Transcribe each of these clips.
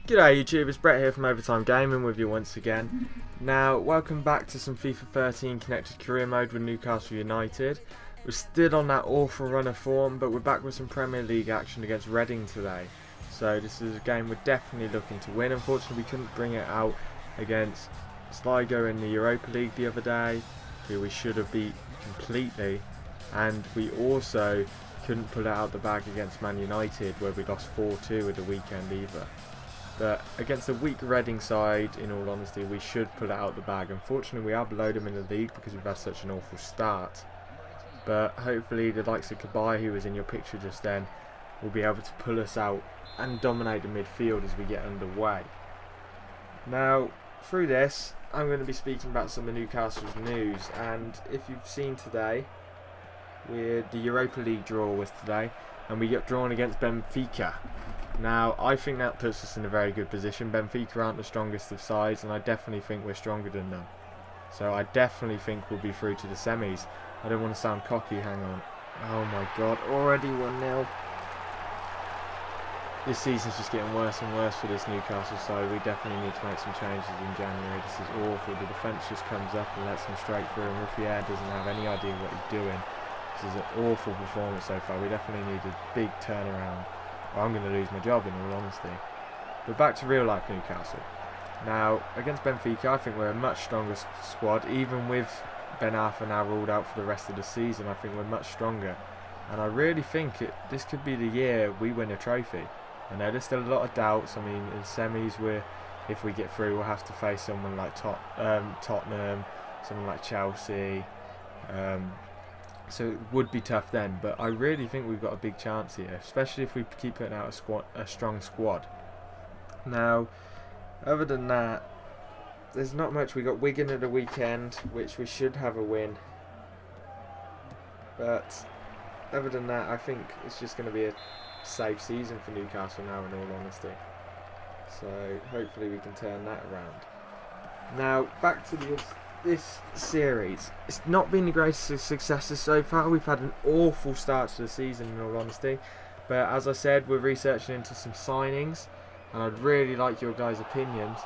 G'day YouTube, it's Brett here from Overtime Gaming with you once again. Now, welcome back to some FIFA 13 connected career mode with Newcastle United. We're still on that awful run of form, but we're back with some Premier League action against Reading today. So this is a game we're definitely looking to win. Unfortunately, we couldn't bring it out against Sligo in the Europa League the other day, who we should have beat completely. And we also couldn't pull it out the bag against Man United, where we lost 4-2 at the weekend either. But against a weak Reading side, in all honesty, we should pull it out the bag. Unfortunately, we are below them in the league because we've had such an awful start. But hopefully the likes of Kabay, who was in your picture just then, will be able to pull us out and dominate the midfield as we get underway. Now, through this, I'm going to be speaking about some of Newcastle's news. And if you've seen today, the Europa League draw was today, and we got drawn against Benfica. Now, I think that puts us in a very good position. Benfica aren't the strongest of sides, and I definitely think we're stronger than them. So I definitely think we'll be through to the semis. I don't want to sound cocky, hang on. Oh my god, already 1-0. This season's just getting worse and worse for this Newcastle side. We definitely need to make some changes in January. This is awful. The defence just comes up and lets them straight through, and Ruffier doesn't have any idea what he's doing. This is an awful performance so far. We definitely need a big turnaround. I'm going to lose my job in all honesty. But back to real life Newcastle. Now, against Benfica, I think we're a much stronger squad. Even with Ben Arfa now ruled out for the rest of the season, I think we're much stronger. And I really think this could be the year we win a trophy. I know there's still a lot of doubts. I mean, in semis, if we get through, we'll have to face someone like Tottenham, someone like Chelsea. So it would be tough then, but I really think we've got a big chance here, especially if we keep putting out a strong squad. Now, other than that, there's not much. We got Wigan at the weekend, which we should have a win. But other than that, I think it's just going to be a safe season for Newcastle now, in all honesty. So hopefully we can turn that around. Now, back to this series. It's not been the greatest of successes so far. We've had an awful start to the season, in all honesty. But as I said, we're researching into some signings, and I'd really like your guys' opinions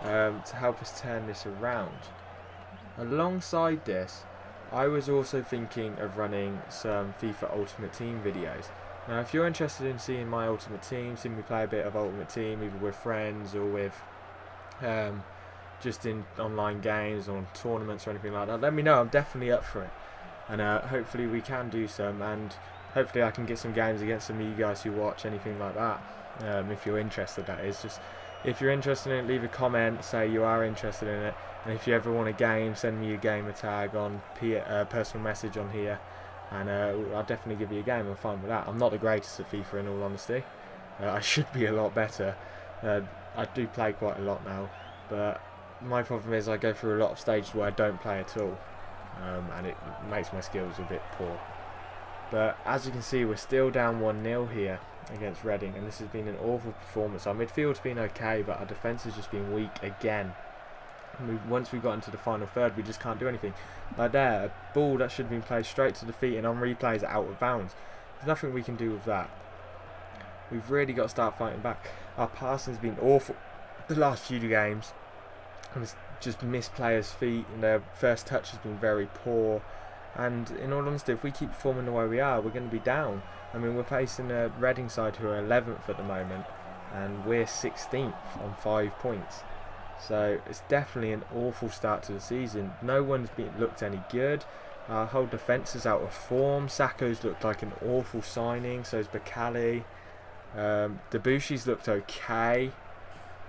to help us turn this around. Alongside this, I was also thinking of running some FIFA Ultimate Team videos. Now, if you're interested in seeing my Ultimate Team, seeing me play a bit of Ultimate Team, either with friends or with just in online games or tournaments or anything like that, let me know. I'm definitely up for it, and hopefully we can do some, and hopefully I can get some games against some of you guys who watch, anything like that. If you're interested, that is. Just if you're interested in it, leave a comment, say you are interested in it, and if you ever want a game, send me a gamer tag on personal message on here, and I'll definitely give you a game. I'm fine with that. I'm not the greatest at FIFA, in all honesty. I should be a lot better. I do play quite a lot now, but my problem is I go through a lot of stages where I don't play at all, and it makes my skills a bit poor. But as you can see, we're still down 1-0 here against Reading, and this has been an awful performance. Our midfield's been okay, but our defence has just been weak again. Once we got into the final third, we just can't do anything. Like there, a ball that should have been played straight to the feet, and on replay is out of bounds. There's nothing we can do with that. We've really got to start fighting back. Our passing's been awful the last few games. And it's just missed players' feet, and their first touch has been very poor. And in all honesty, if we keep performing the way we are, we're going to be down. I mean, we're facing a Reading side who are 11th at the moment, and we're 16th on 5 points. So it's definitely an awful start to the season. No one's looked any good. Our whole defence is out of form. Sakho's looked like an awful signing, so's Bakali. Debussy's looked okay.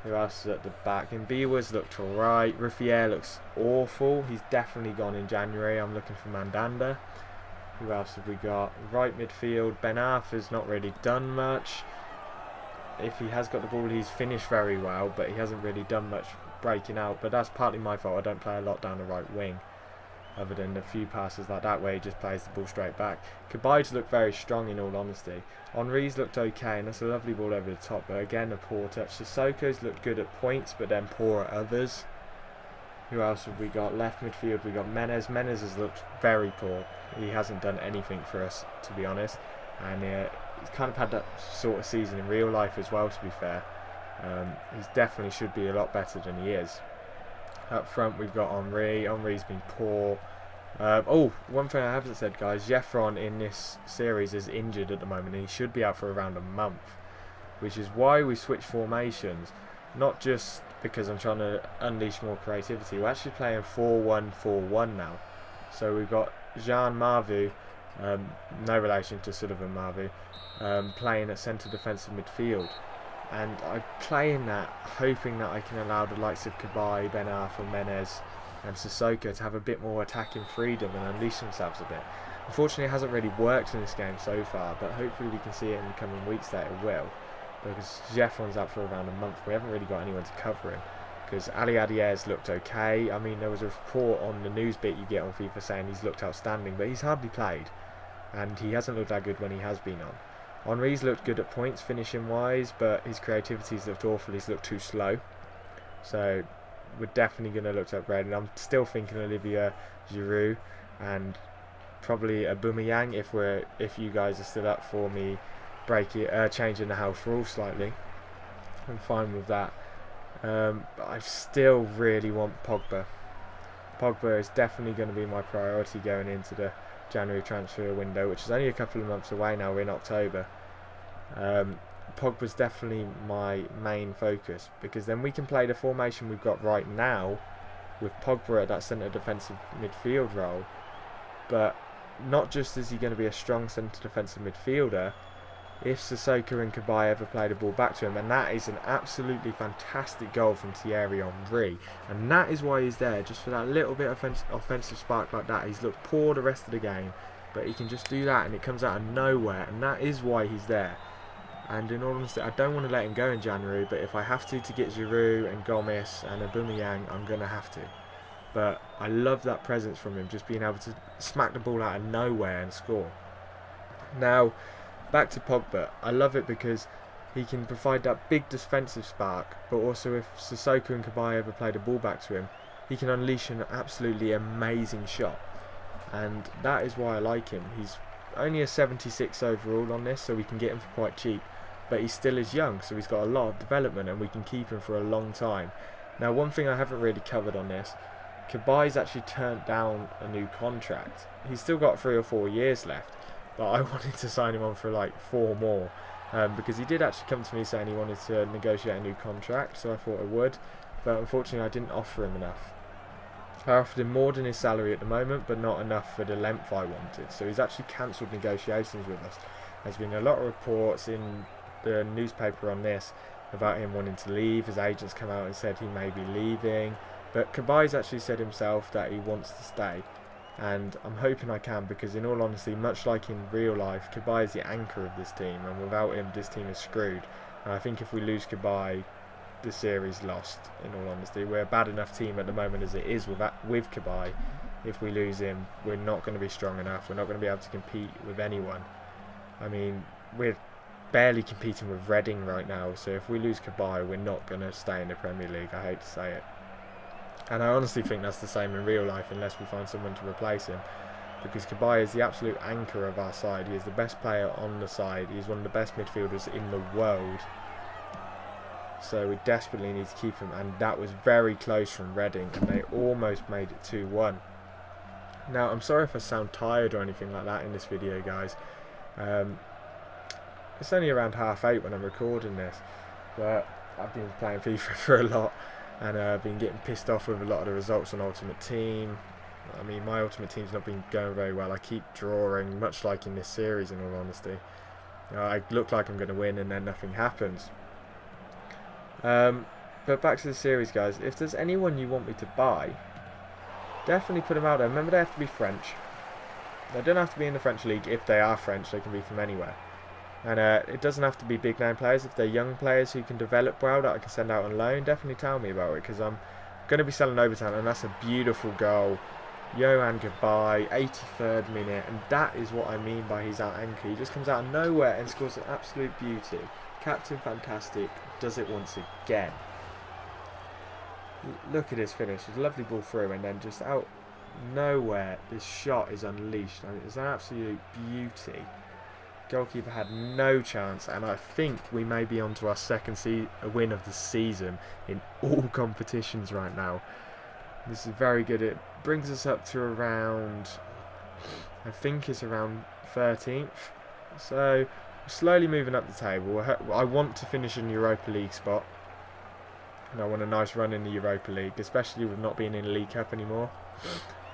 Who else is at the back? Mbiwa's looked alright. Ruffier looks awful. He's definitely gone in January. I'm looking for Mandanda. Who else have we got? Right midfield. Ben Arfa's not really done much. If he has got the ball, he's finished very well, but he hasn't really done much breaking out. But that's partly my fault. I don't play a lot down the right wing, other than a few passes like that where he just plays the ball straight back. Kabay's looked very strong, in all honesty. Henri's looked okay, and that's a lovely ball over the top, but again a poor touch. Sissoko's looked good at points, but then poor at others. Who else have we got? Left midfield, we got Menez. Menez has looked very poor. He hasn't done anything for us, to be honest, and he's kind of had that sort of season in real life as well, to be fair. He definitely should be a lot better than he is. Up front we've got Henry. Henry's been poor. One thing I haven't said, guys, Jeffron in this series is injured at the moment and he should be out for around a month, which is why we switched formations, not just because I'm trying to unleash more creativity. We're actually playing 4-1-4-1 now. So we've got Jean Marvu, no relation to Sullivan Marvu, playing at centre defensive midfield. And I'm playing that, hoping that I can allow the likes of Cabaye, Ben Arfa, Menez and Sissoko to have a bit more attacking freedom and unleash themselves a bit. Unfortunately, it hasn't really worked in this game so far, but hopefully we can see it in the coming weeks that it will. Because Jeffron's out for around a month, we haven't really got anyone to cover him. Because Ali Adier's looked okay. I mean, there was a report on the news bit you get on FIFA saying he's looked outstanding, but he's hardly played. And he hasn't looked that good when he has been on. Henry's looked good at points, finishing wise, but his creativity's looked awful. He's looked too slow. So we're definitely going to look to upgrade. And I'm still thinking Olivier Giroud and probably a Aubameyang if you guys are still up for me changing the house rule slightly. I'm fine with that. But I still really want Pogba. Pogba is definitely going to be my priority going into the January transfer window, which is only a couple of months away now. We're in October. Pogba's definitely my main focus, because then we can play the formation we've got right now with Pogba at that centre defensive midfield role. But not just is he going to be a strong centre defensive midfielder, if Sissoko and Cabaye ever play the ball back to him, and that is an absolutely fantastic goal from Thierry Henry, and that is why he's there, just for that little bit of offensive spark like that. He's looked poor the rest of the game, but he can just do that and it comes out of nowhere, and that is why he's there. And in all honesty, I don't want to let him go in January, but if I have to get Giroud and Gomez and Aubameyang, I'm going to have to. But I love that presence from him, just being able to smack the ball out of nowhere and score. Now, back to Pogba. I love it because he can provide that big defensive spark, but also if Sissoko and Cabaye ever play the ball back to him, he can unleash an absolutely amazing shot. And that is why I like him. He's only a 76 overall on this, so we can get him for quite cheap. But he still is young, so he's got a lot of development and we can keep him for a long time. Now, one thing I haven't really covered on this, Cabaye's actually turned down a new contract. He's still got 3 or 4 years left, but I wanted to sign him on for like 4 more, because he did actually come to me saying he wanted to negotiate a new contract, so I thought I would, but unfortunately I didn't offer him enough. I offered him more than his salary at the moment, but not enough for the length I wanted, so he's actually cancelled negotiations with us. There's been a lot of reports in the newspaper on this about him wanting to leave. His agents come out and said he may be leaving, but Cabaye's actually said himself that he wants to stay. And I'm hoping I can, because in all honesty, much like in real life, Cabaye is the anchor of this team, and without him this team is screwed. And I think if we lose Cabaye, the series lost, in all honesty. We're a bad enough team at the moment as it is with Cabaye. If we lose him, we're not going to be strong enough. We're not going to be able to compete with anyone. I mean, we're barely competing with Reading right now, so if we lose Cabaye, we're not going to stay in the Premier League. I hate to say it. And I honestly think that's the same in real life, unless we find someone to replace him. Because Cabaye is the absolute anchor of our side. He is the best player on the side. He's one of the best midfielders in the world. So we desperately need to keep him. And that was very close from Reading, and they almost made it 2-1. Now, I'm sorry if I sound tired or anything like that in this video, guys. It's only around 8:30 when I'm recording this. But I've been playing FIFA for a lot. And I've been getting pissed off with a lot of the results on Ultimate Team. I mean, my Ultimate Team's not been going very well. I keep drawing, much like in this series, in all honesty. I look like I'm going to win and then nothing happens. But back to the series, guys. If there's anyone you want me to buy, definitely put them out there. Remember, they have to be French. They don't have to be in the French league. If they are French, they can be from anywhere. And it doesn't have to be big name players. If they're young players who can develop well that I can send out on loan, definitely tell me about it, because I'm going to be selling Overtown, and that's a beautiful goal. Yohan Cabaye, 83rd minute, and that is what I mean by he's our anchor. He just comes out of nowhere and scores an absolute beauty. Captain Fantastic does it once again. Look at his finish. It's a lovely ball through, and then just out nowhere, this shot is unleashed, and it's an absolute beauty. Goalkeeper had no chance, and I think we may be on to our second win of the season in all competitions right now. This is very good. It brings us up to around, I think it's around 13th. So we're slowly moving up the table. I want to finish in Europa League spot. And I want a nice run in the Europa League, especially with not being in the League Cup anymore.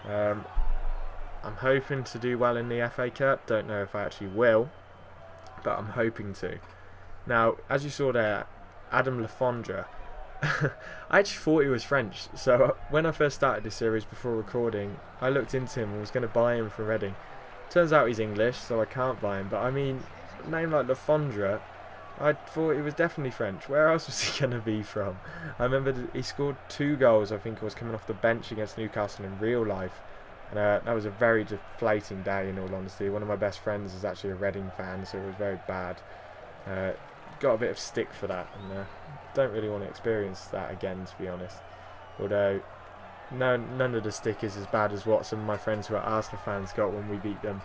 I'm hoping to do well in the FA Cup. Don't know if I actually will, but I'm hoping to. Now, as you saw there, Adam Lafondra, I actually thought he was French. So when I first started this series before recording, I looked into him and was going to buy him for Reading. Turns out he's English, so I can't buy him. But I mean, a name like Lafondra, I thought he was definitely French. Where else was he going to be from? I remember he scored 2 goals, I think it was coming off the bench against Newcastle in real life. And that was a very deflating day, in all honesty. One of my best friends is actually a Reading fan, so it was very bad. Got a bit of stick for that, and don't really want to experience that again, to be honest. Although none of the stick is as bad as what some of my friends who are Arsenal fans got when we beat them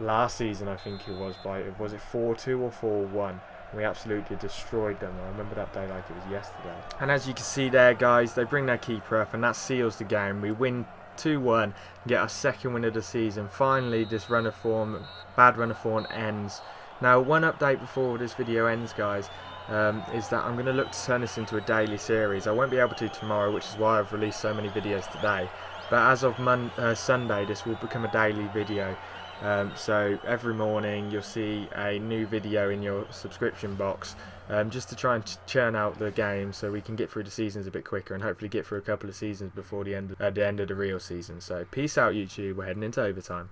last season. I think it was was it 4-2 or 4-1? We absolutely destroyed them. I remember that day like it was yesterday. And as you can see there, guys, they bring their keeper up, and that seals the game. We win 2-1 and get our second win of the season. Finally, this bad run of form ends. Now, one update before this video ends, guys, is that I'm going to look to turn this into a daily series. I won't be able to tomorrow, which is why I've released so many videos today. But as of Sunday, this will become a daily video. So every morning you'll see a new video in your subscription box, just to try and churn out the game so we can get through the seasons a bit quicker and hopefully get through a couple of seasons before the end of the real season. So peace out, YouTube. We're heading into overtime.